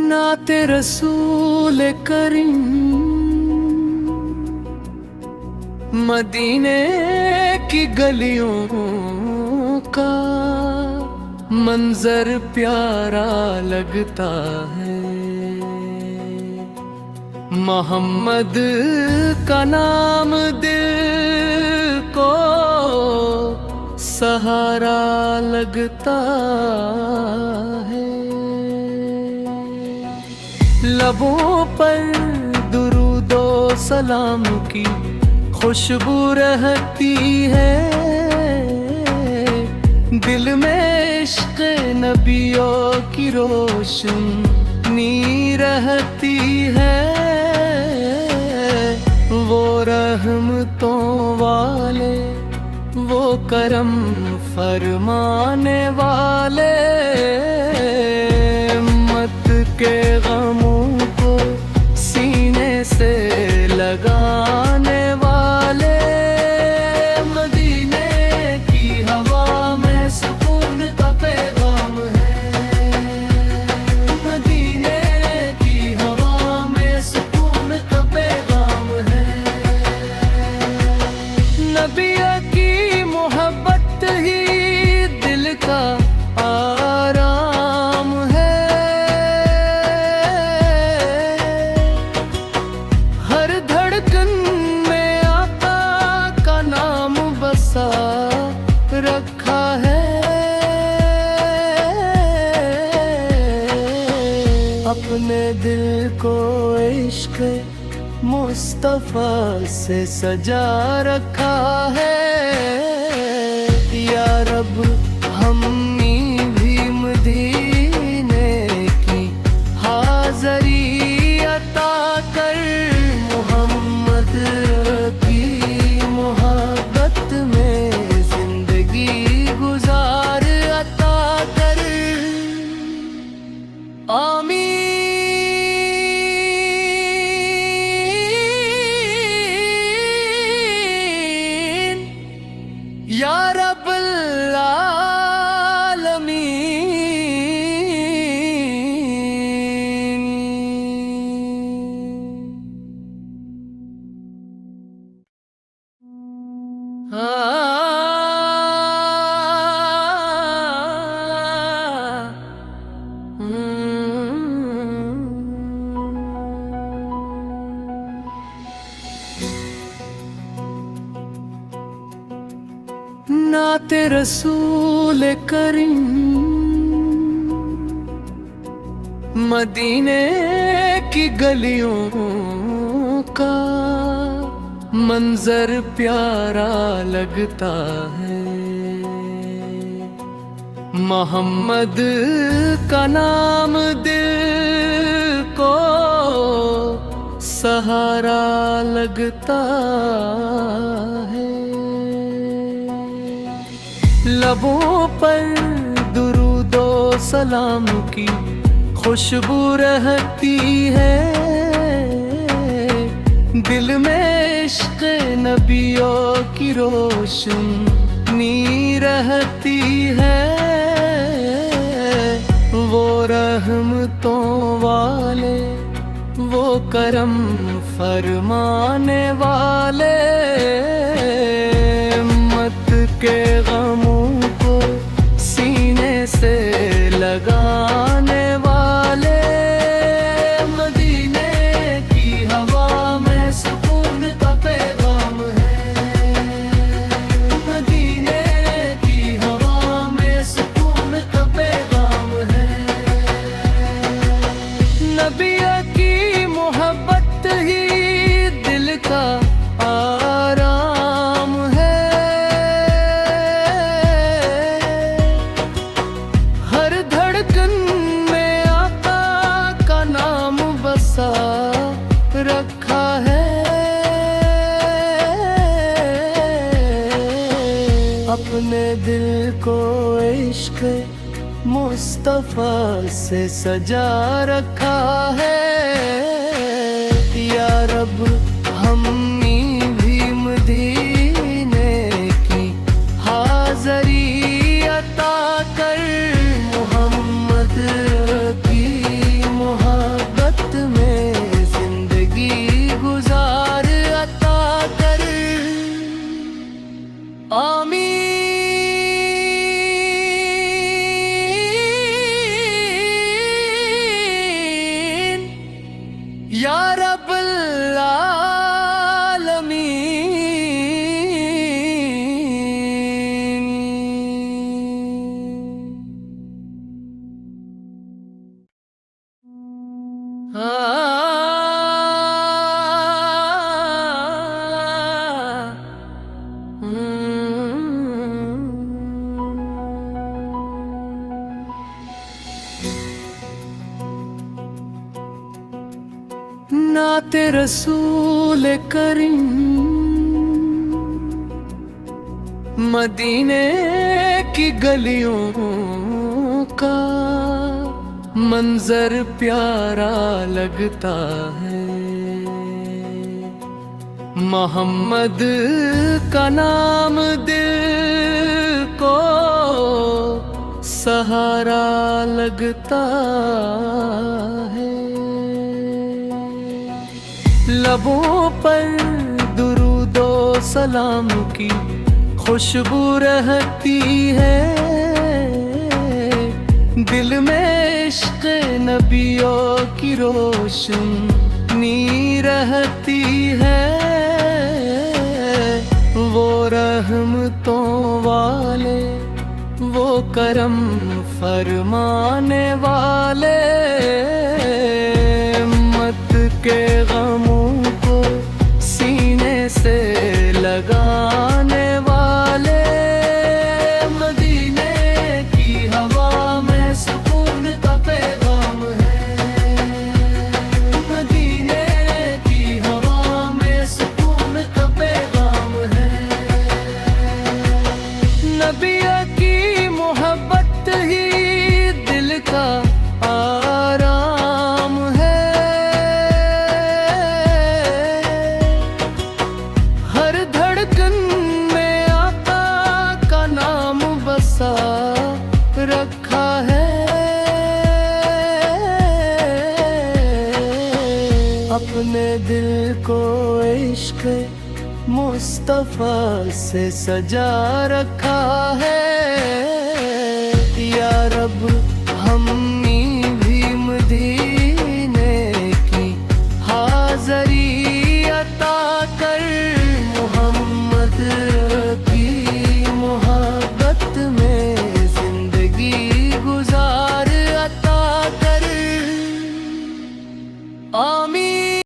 नाते रसूल करीम मदीने की गलियों का मंजर प्यारा लगता है। मोहम्मद का नाम दिल को सहारा लगता है। लबों पर दुरूदो सलाम की खुशबू रहती है। दिल में इश्क़ नबियों की रोशनी रहती है। वो रहमतों वाले, वो करम फरमाने वाले, मत के गमों को सीने से लगाने वाले, मदीने की हवा में सुकून का पैगाम है। मदीने की हवा में सुकून का पैगाम है। नबी की मोहब्बत ही दिल का आराम है। हर धड़कन में आका का नाम बसा रखा है। अपने दिल को इश्क मुस्तफा से सजा रखा है। या रब हमनी भी मदीने की हाज़री अता कर। मोहम्मद की मोहब्बत में जिंदगी गुजार अता कर। आमीन। या रब्बल आलमीन। नाते रसूल करीम मदीने की गलियों का मंजर प्यारा लगता है। मोहम्मद का नाम दिल को सहारा लगता है। लबों पर दुरूदो सलाम की खुशबू रहती है। दिल में इश्क़ नबियों की रोशनी रहती है। वो रहमतों वाले, वो करम फरमाने वाले, मत के गमों को सीने से लगाने वाले, मदीने की हवा में सुकून का पैगाम है। मदीने की हवा में सुकून का पैगाम है। नबी की मोहब्बत ही दिल का आराम है। हर धड़कन में आका का नाम बसा रखा है। अपने दिल को इश्क मुस्तफा से सजा रखा है। या रब हमनी भी मदीने की हाज़री अता कर, मोहम्मद की मोहब्बत में जिंदगी गुजार अता कर। आमीन या रब्बल नाते रसूल करीम मदीने की गलियों का मंजर प्यारा लगता है। मोहम्मद का नाम दिल को सहारा लगता है। लबों पर दुरूदो सलाम की खुशबू रहती है। दिल में इश्क़ नबियों की रोशनी रहती है। वो रहमतों वाले, वो करम फरमाने वाले, मत के गमों को सीने से लगाने वाले। मदीने की हवा में सुकून का पैगाम है। मदीने की हवा में सुकून का पैगाम है। नबी की मोहब्बत ही दिल का आराम है। हर धड़कन में आका का नाम बसा रखा है। अपने दिल को इश्क़ मुस्तफा से सजा रखा है। या रब हमनी भी मदीने की हाज़री अता कर, मोहम्मद की मोहब्बत में जिंदगी गुजार